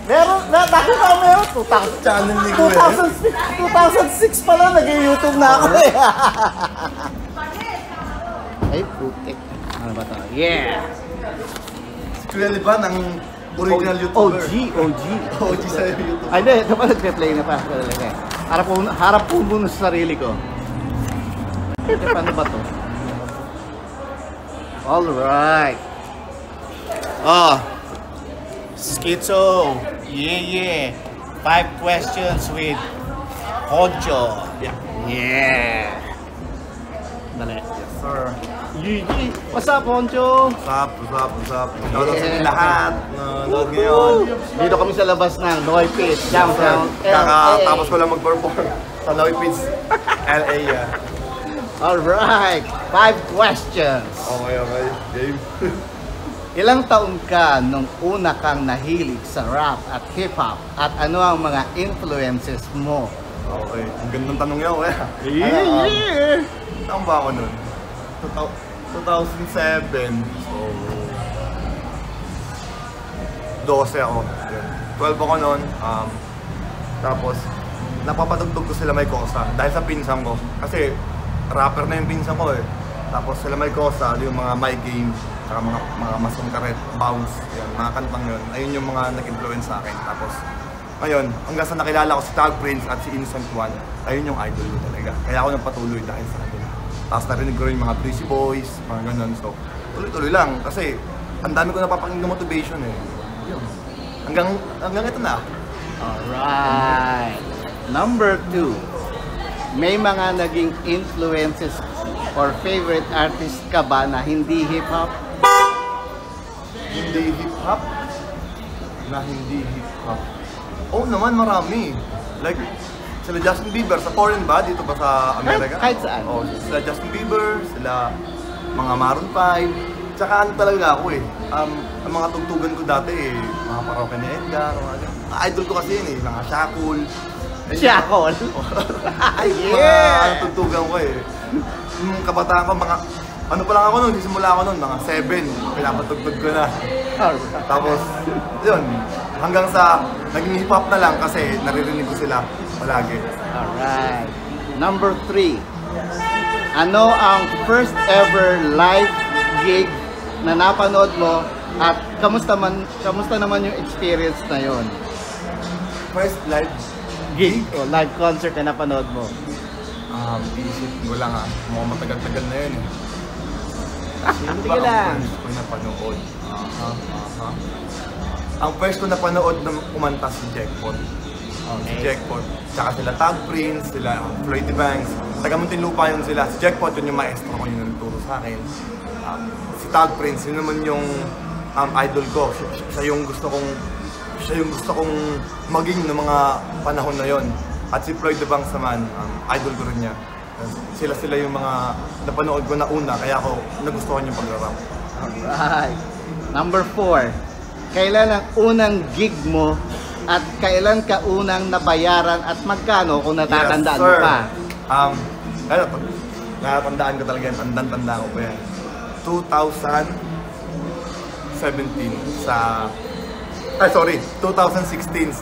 Meron, dati pa meron. 2000, Channel ni Kuya. 2006 pa lang, nag-YouTube na ako eh. Ay, putik. Ano ba ito? Yeah! Si Kuya Liban, ang original YouTuber. OG sa YouTube. Ay, hindi. Ito pa nag-replay na pa. Harap po muna sa sarili ko. Paano ba ito? Alright. Schizo. Yeah. 5 questions with Honcho. Yeah. Dali. Yes, sir. GG. What's up, Honcho? What's up? Shoutout sa inyo lahat. Nanonood ngayon. Dito kami sa labas ng Noy Pit. Downtown Kakatapos ko lang mag-perform sa Noy Pits, LA. Alright. 5 questions. Okay. Game. Ilang taon ka nung una kang nahilig sa rap at hip-hop? At ano ang mga influences mo? Okay. Ang gandang tanong yan, kuya. Yeah! Saan ba ako nun? 2007. So, 12 ako. 12 ako nun. Tapos, napapatugtog ko sila may kosa dahil sa pinsan ko. Kasi, rapper na yung pinsan ko eh. Tapos sila may kosa, yung mga My Game, saka mga Masong Karet, Bounce, yan, mga kantang yun. Ayun yung mga nag-influence sa akin. Tapos, ngayon, hanggang sa nakilala ko si Tag Prince at si Innocent One, ayun yung idol ko talaga. Kaya ako nagpatuloy dahil sa kanila. Tapos narinig ko rin yung mga Breezy Boys, mga ganun. So, tuloy-tuloy lang. Kasi, ang dami ko napapakinggan ng motivation eh. Yun. Hanggang ito na. Alright. Number 2. May mga naging influences or favorite artist ka ba na hindi hip-hop? Hindi hip-hop? Na hindi hip-hop? Oo naman, marami. Like, sila Justin Bieber sa foreign ba? Dito ba sa Amerika? Kahit saan. Oo, sila Justin Bieber, sila mga Maroon 5. Tsaka ano talaga ako eh. Ang mga tugtugan ko dati eh, mga Parokya ni Edgar, mga idol ko kasi yun eh, mga Shackle. Shackle? Mga tugtugan ko eh. Yung kabataan ko, mga ano pa lang ako nun, simula ako nun, mga 7, pinapatugtog ko na. Tapos, yun, hanggang sa naging hip-hop na lang kasi naririnig ko sila palagi. Alright. Number 3. Ano ang first ever live gig na napanood mo at kamusta naman yung experience na yon? First live Gig o live concert na napanood mo? Iisipin ko lang mukhang matagal-tagal na yun eh. Sige lang. Ang first ko napanood? Ang first ko napanood na kumanta si Jackpot. Si Jackpot. Tsaka sila Tag Prince, sila Floyd Banks. Taga Muntinlupa yun sila. Si Jackpot yun yung maestro ko, yung nagturo sa akin. Si Tag Prince, yun naman yung idol ko. Siya yung gusto kong maging ng mga panahon na yon. At si Floyd Banks naman, idol ko rin niya. Sila yung mga napanood ko na una, kaya ako nagustuhan yung pag-rap. Alright. Number 4. Kailan ang unang gig mo at kailan ka unang nabayaran at magkano kung natatandaan mo pa? Natatandaan ko talaga yan. Tandaan ko pa yan. 2016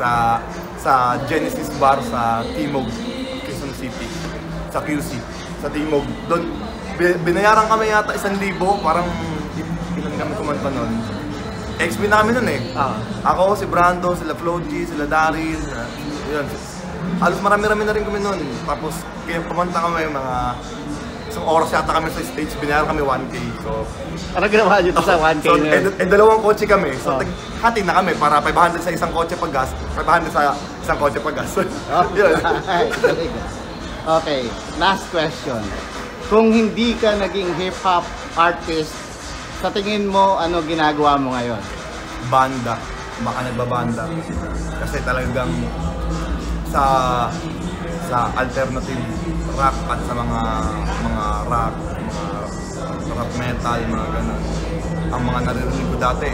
sa Genesis Bar sa Timog, Quezon City, sa QC, sa Timog. Doon, binayaran kami yata 1,000, parang ilan kami kumanta nun. XB na kami nun eh. Ako, si Brando, sila Floji, sila Daryl, yun. Halos marami-rami na rin kami nun. Tapos, kumanta kami mga isang oras yata kami sa stage, binayaran kami 1K. So, ano ginawa nyo ito sa 1K so, na yun? dalawang kotse kami. So, hati na kami para 500 sa isang kotse pag gas, 500 sa isang kotse pag gas. Yun. Okay, last question. Kung hindi ka naging hip-hop artist, sa tingin mo, ano ginagawa mo ngayon? Banda. Baka nagbabanda. Kasi talagang sa alternative rock at sa mga rock, mga rock metal, mga ganun. Ang mga naririnig ko dati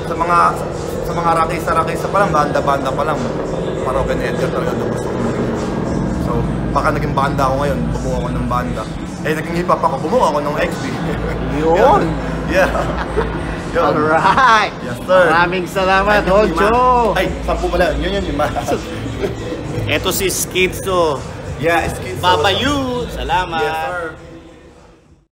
sa mga rockista pa lang, banda pa lang, Parokya ni Edgar talaga na gusto ko maging. So, baka naging banda ako ngayon, bumuha ako ng banda. Naging hip-hop ako, bumuha ako ng XB. Yun! Yeah. Yun. Alright! Yes, sir. Maraming salamat, Ay, yung Honcho! lima. Ay, 10 pala. Yun, lima. Ito si Skitso. Yeah, Skitso. Papa you! Salamat! Yes, sir.